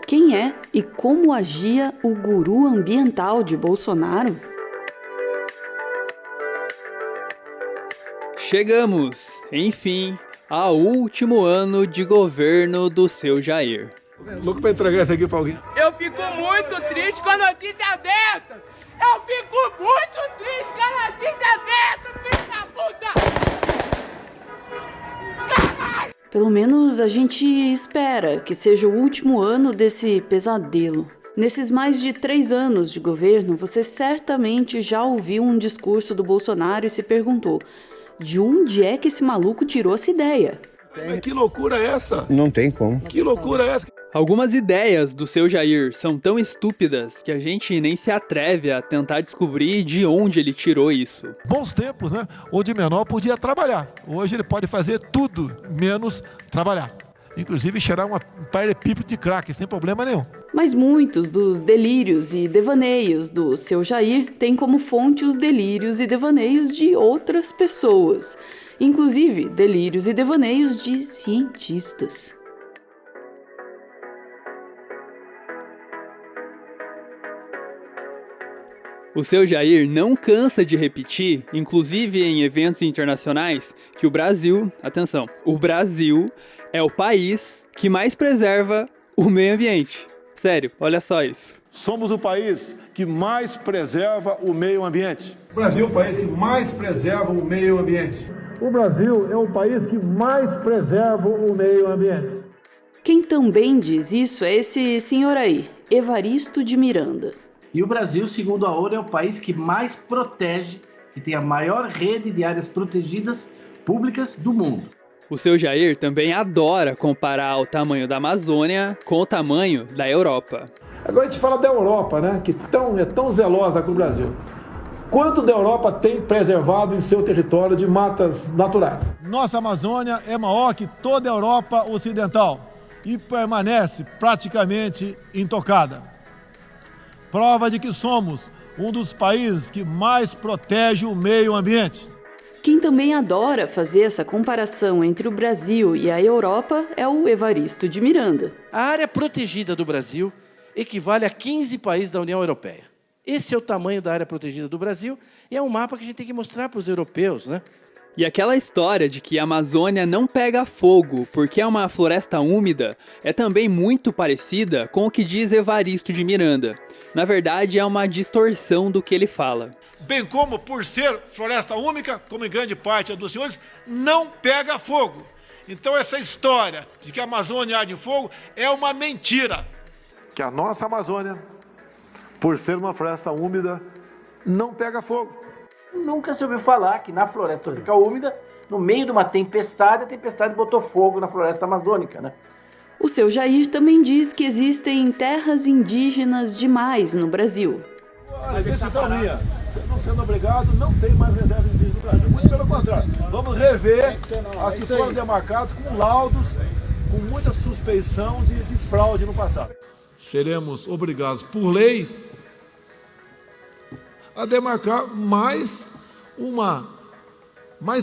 Quem é e como agia o guru ambiental de Bolsonaro? Chegamos, enfim, ao último ano de governo do seu Jair. Louco pra entregar isso aqui pra alguém. Eu fico muito triste com a notícia dessas! Eu fico muito triste com a notícia dessas, filho da puta! Caralho! Pelo menos a gente espera que seja o último ano desse pesadelo. Nesses mais de 3 anos de governo, você certamente já ouviu um discurso do Bolsonaro e se perguntou: de onde é que esse maluco tirou essa ideia? Que loucura é essa? Não tem como. Que loucura é essa? Algumas ideias do seu Jair são tão estúpidas que a gente nem se atreve a tentar descobrir de onde ele tirou isso. Bons tempos, né? Onde menor podia trabalhar. Hoje ele pode fazer tudo menos trabalhar. Inclusive cheirar um paralelepípedo de crack, sem problema nenhum. Mas muitos dos delírios e devaneios do seu Jair têm como fonte os delírios e devaneios de outras pessoas, inclusive delírios e devaneios de cientistas. O seu Jair não cansa de repetir, inclusive em eventos internacionais, que o Brasil, atenção, o Brasil é o país que mais preserva o meio ambiente. Sério, olha só isso. Somos o país que mais preserva o meio ambiente. O Brasil é o país que mais preserva o meio ambiente. O Brasil é o país que mais preserva o meio ambiente. Quem também diz isso é esse senhor aí, Evaristo de Miranda. E o Brasil, segundo a ONU, é o país que mais protege, que tem a maior rede de áreas protegidas públicas do mundo. O seu Jair também adora comparar o tamanho da Amazônia com o tamanho da Europa. Agora a gente fala da Europa, né? Que é tão zelosa com o Brasil. Quanto da Europa tem preservado em seu território de matas naturais? Nossa Amazônia é maior que toda a Europa ocidental e permanece praticamente intocada. Prova de que somos um dos países que mais protege o meio ambiente. Quem também adora fazer essa comparação entre o Brasil e a Europa é o Evaristo de Miranda. A área protegida do Brasil equivale a 15 países da União Europeia. Esse é o tamanho da área protegida do Brasil e é um mapa que a gente tem que mostrar para os europeus, né? E aquela história de que a Amazônia não pega fogo porque é uma floresta úmida é também muito parecida com o que diz Evaristo de Miranda. Na verdade, é uma distorção do que ele fala. Bem como, por ser floresta úmica, como em grande parte dos senhores, não pega fogo. Então essa história de que a Amazônia arde em fogo é uma mentira. Que a nossa Amazônia, por ser uma floresta úmida, não pega fogo. Nunca se ouviu falar que na floresta tropical úmida, no meio de uma tempestade, a tempestade botou fogo na floresta amazônica, né? O seu Jair também diz que existem terras indígenas demais no Brasil. Olha, decisão minha. Não sendo obrigado, não tem mais reserva indígena no Brasil. Muito pelo contrário. Vamos rever as que foram demarcadas com laudos, com muita suspeição de fraude no passado. Seremos obrigados, por lei, a demarcar mais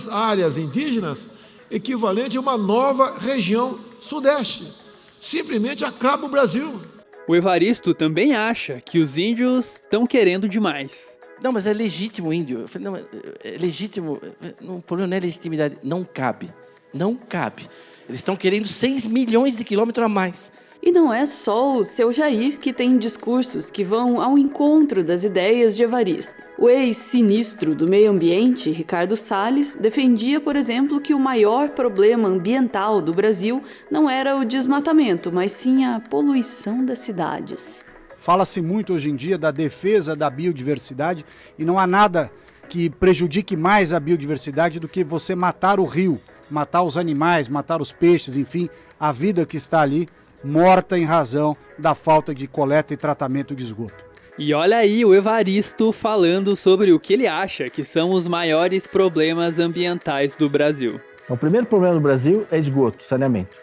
áreas indígenas equivalente a uma nova região sudeste. Simplesmente acaba o Brasil. O Evaristo também acha que os índios estão querendo demais. Não, mas é legítimo índio. Eu falei, não, é legítimo. O problema não é legitimidade. Não cabe. Não cabe. Eles estão querendo 6 milhões de quilômetros a mais. E não é só o seu Jair que tem discursos que vão ao encontro das ideias de Evaristo. O ex-sinistro do meio ambiente, Ricardo Salles, defendia, por exemplo, que o maior problema ambiental do Brasil não era o desmatamento, mas sim a poluição das cidades. Fala-se muito hoje em dia da defesa da biodiversidade e não há nada que prejudique mais a biodiversidade do que você matar o rio, matar os animais, matar os peixes, enfim, a vida que está ali morta em razão da falta de coleta e tratamento de esgoto. E olha aí o Evaristo falando sobre o que ele acha que são os maiores problemas ambientais do Brasil. O primeiro problema do Brasil é esgoto, saneamento.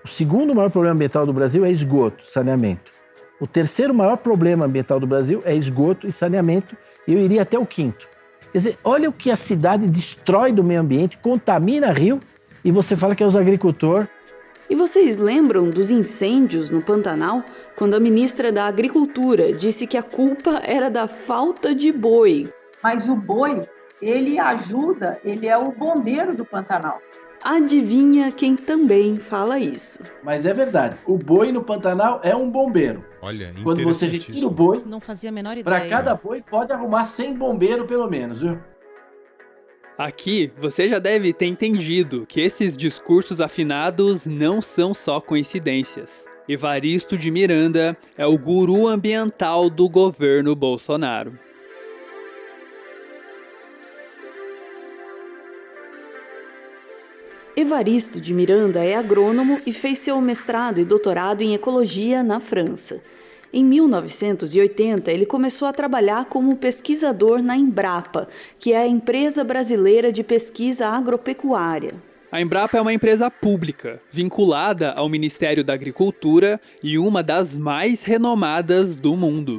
O segundo maior problema ambiental do Brasil é esgoto, saneamento. O terceiro maior problema ambiental do Brasil é esgoto e saneamento, e eu iria até o quinto. Quer dizer, olha o que a cidade destrói do meio ambiente, contamina rio, e você fala que é os agricultores. E vocês lembram dos incêndios no Pantanal, quando a ministra da Agricultura disse que a culpa era da falta de boi? Mas o boi, ele ajuda, ele é o bombeiro do Pantanal. Adivinha quem também fala isso? Mas é verdade, o boi no Pantanal é um bombeiro. Olha, quando você retira o boi, não fazia a menor ideia. Para cada boi pode arrumar 100 bombeiros pelo menos, viu? Aqui, você já deve ter entendido que esses discursos afinados não são só coincidências. Evaristo de Miranda é o guru ambiental do governo Bolsonaro. Evaristo de Miranda é agrônomo e fez seu mestrado e doutorado em ecologia na França. Em 1980, ele começou a trabalhar como pesquisador na Embrapa, que é a Empresa Brasileira de Pesquisa Agropecuária. A Embrapa é uma empresa pública, vinculada ao Ministério da Agricultura e uma das mais renomadas do mundo.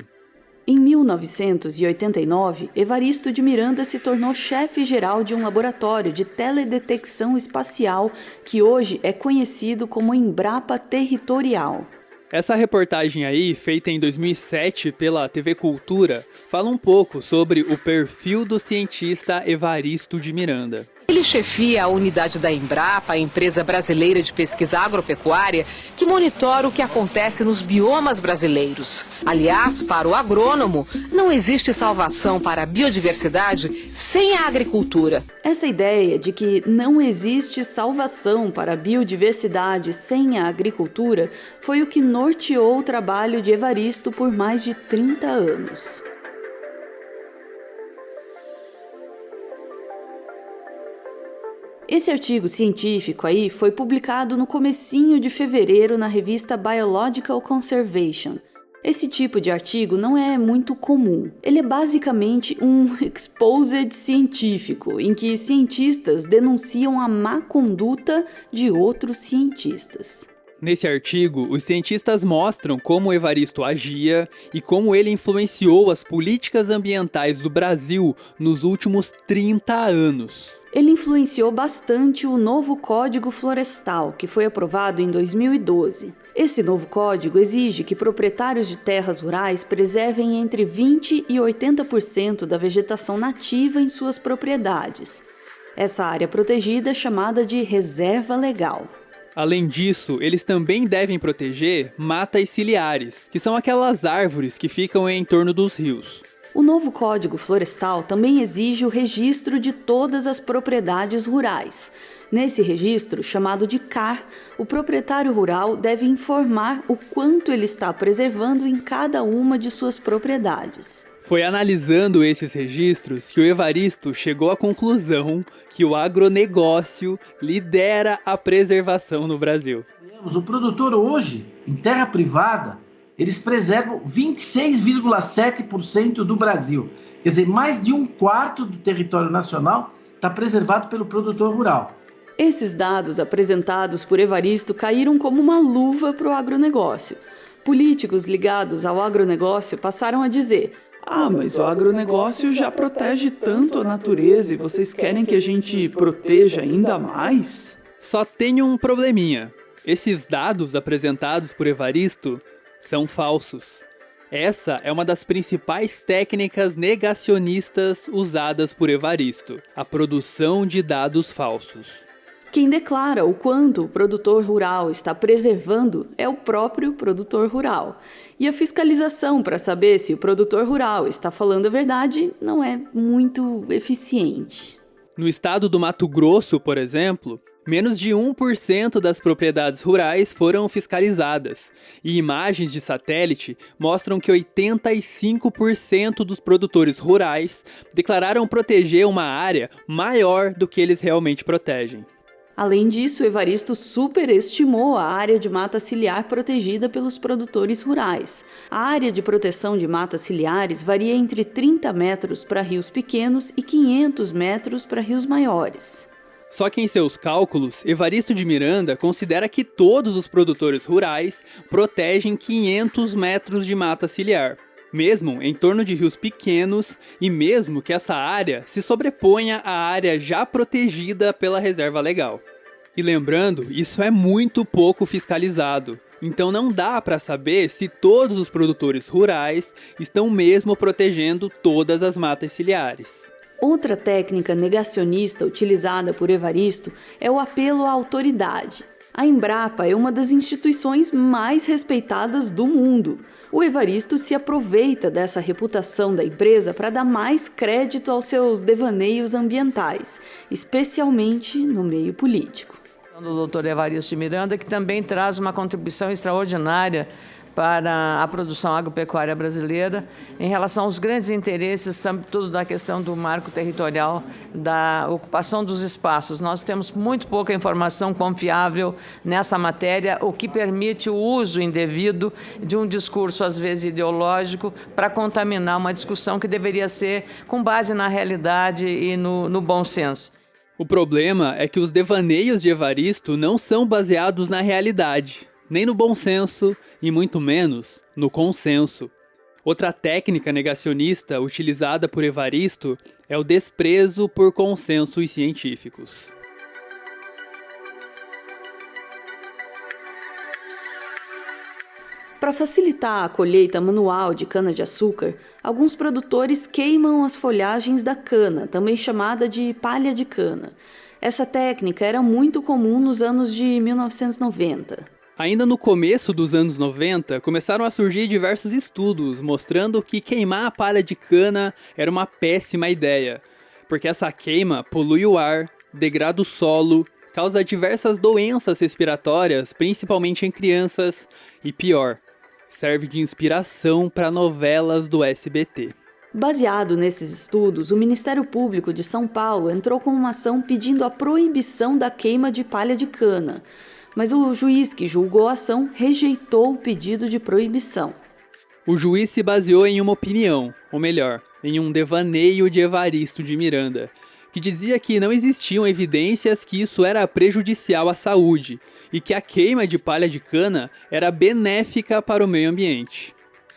Em 1989, Evaristo de Miranda se tornou chefe-geral de um laboratório de teledetecção espacial que hoje é conhecido como Embrapa Territorial. Essa reportagem aí, feita em 2007 pela TV Cultura, fala um pouco sobre o perfil do cientista Evaristo de Miranda. Ele chefia a unidade da Embrapa, a empresa brasileira de pesquisa agropecuária, que monitora o que acontece nos biomas brasileiros. Aliás, para o agrônomo, não existe salvação para a biodiversidade sem a agricultura. Essa ideia de que não existe salvação para a biodiversidade sem a agricultura foi o que norteou o trabalho de Evaristo por mais de 30 anos. Esse artigo científico aí foi publicado no comecinho de fevereiro na revista Biological Conservation. Esse tipo de artigo não é muito comum. Ele é basicamente um exposed científico, em que cientistas denunciam a má conduta de outros cientistas. Nesse artigo, os cientistas mostram como Evaristo agia e como ele influenciou as políticas ambientais do Brasil nos últimos 30 anos. Ele influenciou bastante o novo Código Florestal, que foi aprovado em 2012. Esse novo código exige que proprietários de terras rurais preservem entre 20% e 80% da vegetação nativa em suas propriedades. Essa área protegida é chamada de reserva legal. Além disso, eles também devem proteger matas ciliares, que são aquelas árvores que ficam em torno dos rios. O novo Código Florestal também exige o registro de todas as propriedades rurais. Nesse registro, chamado de CAR, o proprietário rural deve informar o quanto ele está preservando em cada uma de suas propriedades. Foi analisando esses registros que o Evaristo chegou à conclusão que o agronegócio lidera a preservação no Brasil. O produtor hoje, em terra privada, eles preservam 26,7% do Brasil. Quer dizer, mais de 1/4 do território nacional está preservado pelo produtor rural. Esses dados apresentados por Evaristo caíram como uma luva para o agronegócio. Políticos ligados ao agronegócio passaram a dizer: mas o agronegócio já protege tanto a natureza e vocês querem que a gente proteja ainda mais? Só tem um probleminha. Esses dados apresentados por Evaristo são falsos. Essa é uma das principais técnicas negacionistas usadas por Evaristo, a produção de dados falsos. Quem declara o quanto o produtor rural está preservando é o próprio produtor rural. E a fiscalização para saber se o produtor rural está falando a verdade não é muito eficiente. No estado do Mato Grosso, por exemplo, menos de 1% das propriedades rurais foram fiscalizadas, e imagens de satélite mostram que 85% dos produtores rurais declararam proteger uma área maior do que eles realmente protegem. Além disso, Evaristo superestimou a área de mata ciliar protegida pelos produtores rurais. A área de proteção de matas ciliares varia entre 30 metros para rios pequenos e 500 metros para rios maiores. Só que em seus cálculos, Evaristo de Miranda considera que todos os produtores rurais protegem 500 metros de mata ciliar. mesmo em torno de rios pequenos e mesmo que essa área se sobreponha à área já protegida pela reserva legal. E lembrando, isso é muito pouco fiscalizado, então não dá para saber se todos os produtores rurais estão mesmo protegendo todas as matas ciliares. Outra técnica negacionista utilizada por Evaristo é o apelo à autoridade. A Embrapa é uma das instituições mais respeitadas do mundo. O Evaristo se aproveita dessa reputação da empresa para dar mais crédito aos seus devaneios ambientais, especialmente no meio político. Do Dr. Evaristo de Miranda, que também traz uma contribuição extraordinária para a produção agropecuária brasileira em relação aos grandes interesses, sobretudo da questão do marco territorial, da ocupação dos espaços. Nós temos muito pouca informação confiável nessa matéria, o que permite o uso indevido de um discurso, às vezes ideológico, para contaminar uma discussão que deveria ser com base na realidade e no bom senso. O problema é que os devaneios de Evaristo não são baseados na realidade, nem no bom senso e muito menos no consenso. Outra técnica negacionista utilizada por Evaristo é o desprezo por consensos científicos. Para facilitar a colheita manual de cana-de-açúcar, alguns produtores queimam as folhagens da cana, também chamada de palha de cana. Essa técnica era muito comum nos anos de 1990. Ainda no começo dos anos 90, começaram a surgir diversos estudos mostrando que queimar a palha de cana era uma péssima ideia, porque essa queima polui o ar, degrada o solo, causa diversas doenças respiratórias, principalmente em crianças, e pior, serve de inspiração para novelas do SBT. Baseado nesses estudos, o Ministério Público de São Paulo entrou com uma ação pedindo a proibição da queima de palha de cana, mas o juiz que julgou a ação rejeitou o pedido de proibição. O juiz se baseou em uma opinião, ou melhor, em um devaneio de Evaristo de Miranda, que dizia que não existiam evidências que isso era prejudicial à saúde e que a queima de palha de cana era benéfica para o meio ambiente.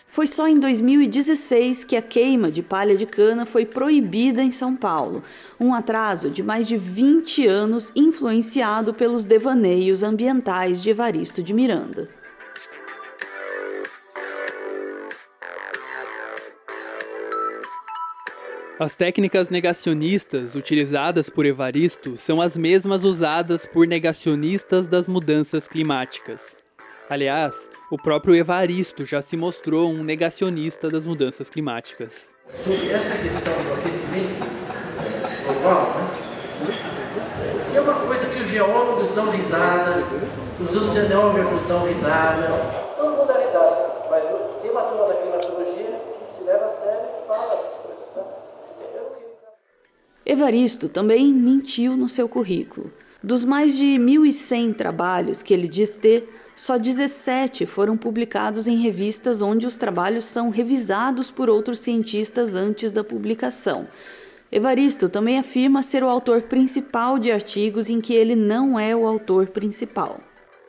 Foi só em 2016 que a queima de palha de cana foi proibida em São Paulo, um atraso de mais de 20 anos influenciado pelos devaneios ambientais de Evaristo de Miranda. As técnicas negacionistas utilizadas por Evaristo são as mesmas usadas por negacionistas das mudanças climáticas. Aliás, o próprio Evaristo já se mostrou um negacionista das mudanças climáticas. Sobre essa questão do aquecimento global, é uma coisa que os geólogos dão risada, os oceanógrafos dão risada, todo mundo dá risada, mas tem uma turma da climatologia que se leva a sério e fala essas coisas, né? Evaristo também mentiu no seu currículo. Dos mais de 1.100 trabalhos que ele diz ter, só 17 foram publicados em revistas onde os trabalhos são revisados por outros cientistas antes da publicação. Evaristo também afirma ser o autor principal de artigos em que ele não é o autor principal.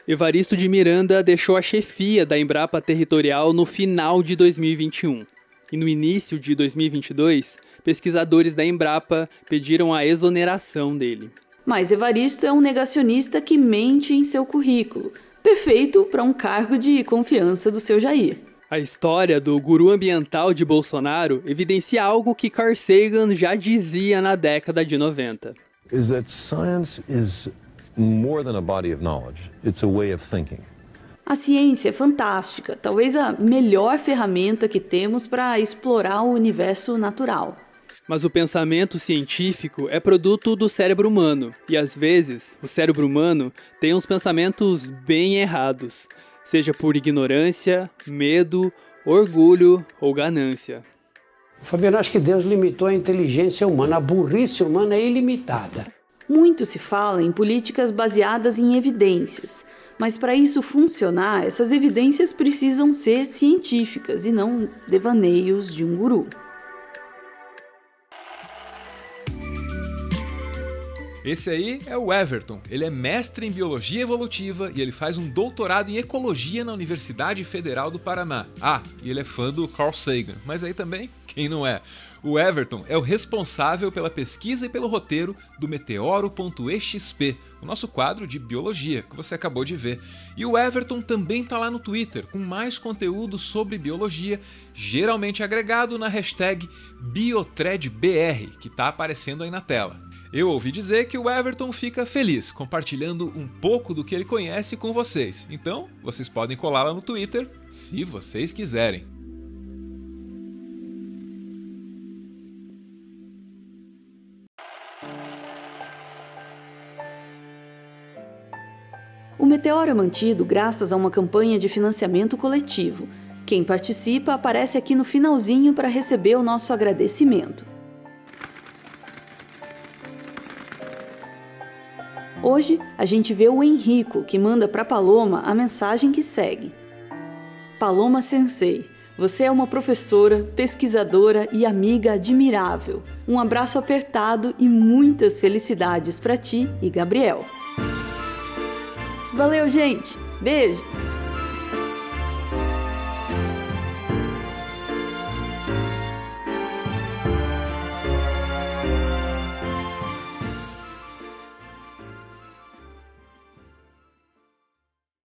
Evaristo de Miranda deixou a chefia da Embrapa Territorial no final de 2021. E no início de 2022, pesquisadores da Embrapa pediram a exoneração dele. Mas Evaristo é um negacionista que mente em seu currículo. Perfeito para um cargo de confiança do seu Jair. A história do guru ambiental de Bolsonaro evidencia algo que Carl Sagan já dizia na década de 90. Is that science is more than a body of knowledge. It's a way of thinking. A ciência é fantástica, talvez a melhor ferramenta que temos para explorar o universo natural. Mas o pensamento científico é produto do cérebro humano, e às vezes o cérebro humano tem uns pensamentos bem errados, seja por ignorância, medo, orgulho ou ganância. Fabiano, acho que Deus limitou a inteligência humana, a burrice humana é ilimitada. Muito se fala em políticas baseadas em evidências, mas para isso funcionar, essas evidências precisam ser científicas e não devaneios de um guru. Esse aí é o Everton. Ele é mestre em Biologia Evolutiva e ele faz um doutorado em Ecologia na Universidade Federal do Paraná. Ah, e ele é fã do Carl Sagan, mas aí também, quem não é? O Everton é o responsável pela pesquisa e pelo roteiro do Meteoro.exp, o nosso quadro de biologia que você acabou de ver. E o Everton também tá lá no Twitter com mais conteúdo sobre biologia, geralmente agregado na hashtag BiothreadBR, que tá aparecendo aí na tela. Eu ouvi dizer que o Everton fica feliz compartilhando um pouco do que ele conhece com vocês. Então, vocês podem colar lá no Twitter, se vocês quiserem. O Meteoro é mantido graças a uma campanha de financiamento coletivo. Quem participa aparece aqui no finalzinho para receber o nosso agradecimento. Hoje, a gente vê o Henrico, que manda para Paloma a mensagem que segue. Paloma Sensei, você é uma professora, pesquisadora e amiga admirável. Um abraço apertado e muitas felicidades para ti e Gabriel. Valeu, gente! Beijo!